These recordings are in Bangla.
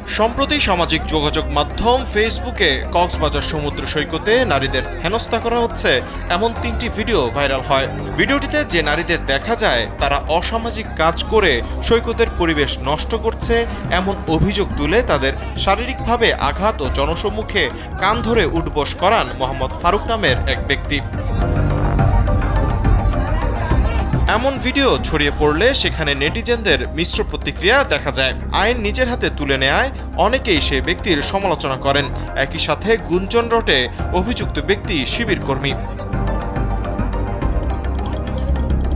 সম্প্রতি সামাজিক যোগাযোগ মাধ্যম ফেসবুকে কক্সবাজার সমুদ্র সৈকতে নারীদের হেনস্থা করা হচ্ছে এমন 3টি ভিডিও ভাইরাল হয়। ভিডিওটিতে যে নারীদের দেখা যায় তারা অসামাজিক কাজ করে সৈকতের পরিবেশ নষ্ট করছে এমন অভিযোগ তুলে তাদের শারীরিকভাবে আঘাত ও জনসম্মুখে কান ধরে উঠবোস করান মোহাম্মদ ফারুক নামের এক ব্যক্তি। এমন ভিডিও ছড়িয়ে পড়লে সেখানে নেটিজেনদের মিশ্র প্রতিক্রিয়া দেখা যায়। আইন নিজের হাতে তুলে নেয় অনেকেই সে ব্যক্তির সমালোচনা করেন। একই সাথে গুঞ্জন রটে অভিযুক্ত ব্যক্তি শিবির কর্মী।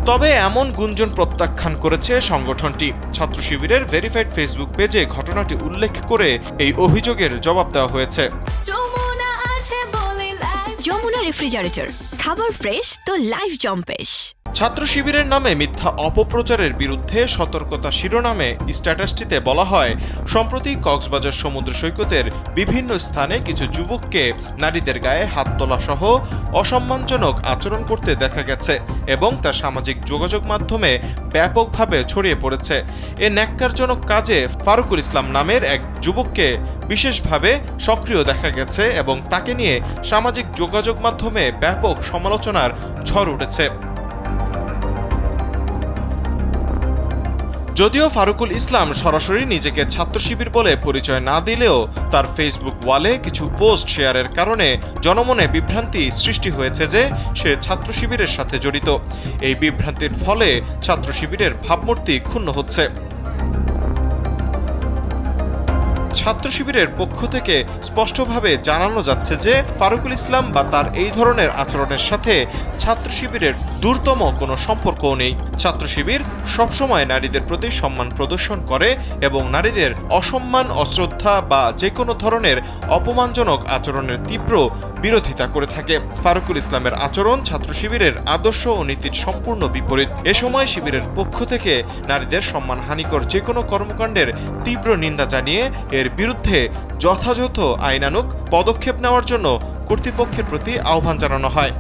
তবে এমন গুঞ্জন প্রত্যাখ্যান করেছে সংগঠনটি। ছাত্র শিবিরের ভেরিফাইড ফেসবুক পেজে ঘটনাটি উল্লেখ করে এই অভিযোগের জবাব দেওয়া হয়েছে। যমুনা রেফ্রিজারেটর, খাবার ফ্রেশ তো লাইফ জম্পেশ। ছাত্র শিবিরের নামে মিথ্যা অপপ্রচারের বিরুদ্ধে সতর্কতা শিরোনামে স্ট্যাটাসটিতে বলা হয়, সম্প্রতি কক্সবাজার সমুদ্র সৈকতের বিভিন্ন স্থানে কিছু যুবককে নারীদের গায়ে হাত তোলা সহ অসম্মানজনক আচরণ করতে দেখা গেছে এবং তা সামাজিক যোগাযোগ মাধ্যমে ব্যাপকভাবে ছড়িয়ে পড়েছে। এ ন্যাক্কারজনক কাজে ফারুকুল ইসলাম নামের এক যুবককে বিশেষভাবে সক্রিয় দেখা গেছে এবং তাকে নিয়ে সামাজিক যোগাযোগ মাধ্যমে ব্যাপক সমালোচনার ঝড় উঠেছে। যদিও ফারুকুল ইসলাম সরাসরি নিজেকে ছাত্র শিবির বলে পরিচয় না দিলেও তার ফেসবুক ওয়ালে কিছু পোস্ট শেয়ারের কারণে জনমনে বিভ্রান্তি সৃষ্টি হয়েছে যে সে ছাত্র শিবিরের সাথে জড়িত। এই বিভ্রান্তির ফলে ছাত্র শিবিরের ভাবমূর্তি ক্ষুণ্ণ হচ্ছে। ছাত্র শিবিরের পক্ষ থেকে স্পষ্টভাবে জানানো যাচ্ছে যে ফারুকুল ইসলাম বা তার এই ধরনের আচরণের সাথে ছাত্র শিবিরের দূরতম কোনো সম্পর্কও নেই। ছাত্র শিবির সবসময় নারীদের প্রতি সম্মান প্রদর্শন করে এবং নারীদের অসম্মান, অশ্রদ্ধা বা যে কোনো ধরনের অপমানজনক আচরণের তীব্র বিরোধিতা করে থাকে। ফারুকুল ইসলামের আচরণ ছাত্র শিবিরের আদর্শ ও নীতির সম্পূর্ণ বিপরীত। এ সময় শিবিরের পক্ষ থেকে নারীদের সম্মানহানিকর যে কোনো কর্মকাণ্ডের তীব্র নিন্দা জানিয়ে এর বিরুদ্ধে যথাযথ আইনানুগ পদক্ষেপ নেওয়ার জন্য কর্তৃপক্ষের প্রতি আহ্বান জানানো হয়।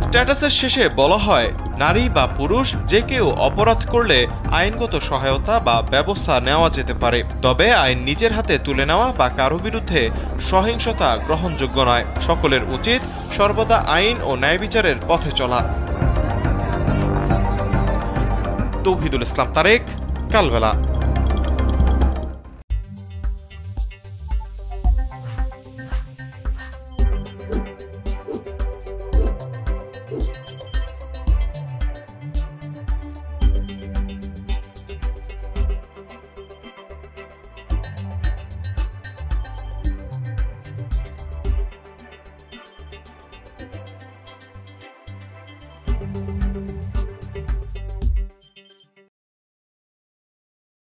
স্ট্যাটাসের শেষে বলা হয়, নারী বা পুরুষ যে কেউ অপরাধ করলে আইনগত সহায়তা বা ব্যবস্থা নেওয়া যেতে পারে, তবে আইন নিজের হাতে তুলে নেওয়া বা কারো বিরুদ্ধে সহিংসতা গ্রহণযোগ্য নয়। সকলের উচিত সর্বদা আইন ও ন্যায় বিচারের পথে চলা। তৌহিদুল ইসলাম তারেক, কালবেলা।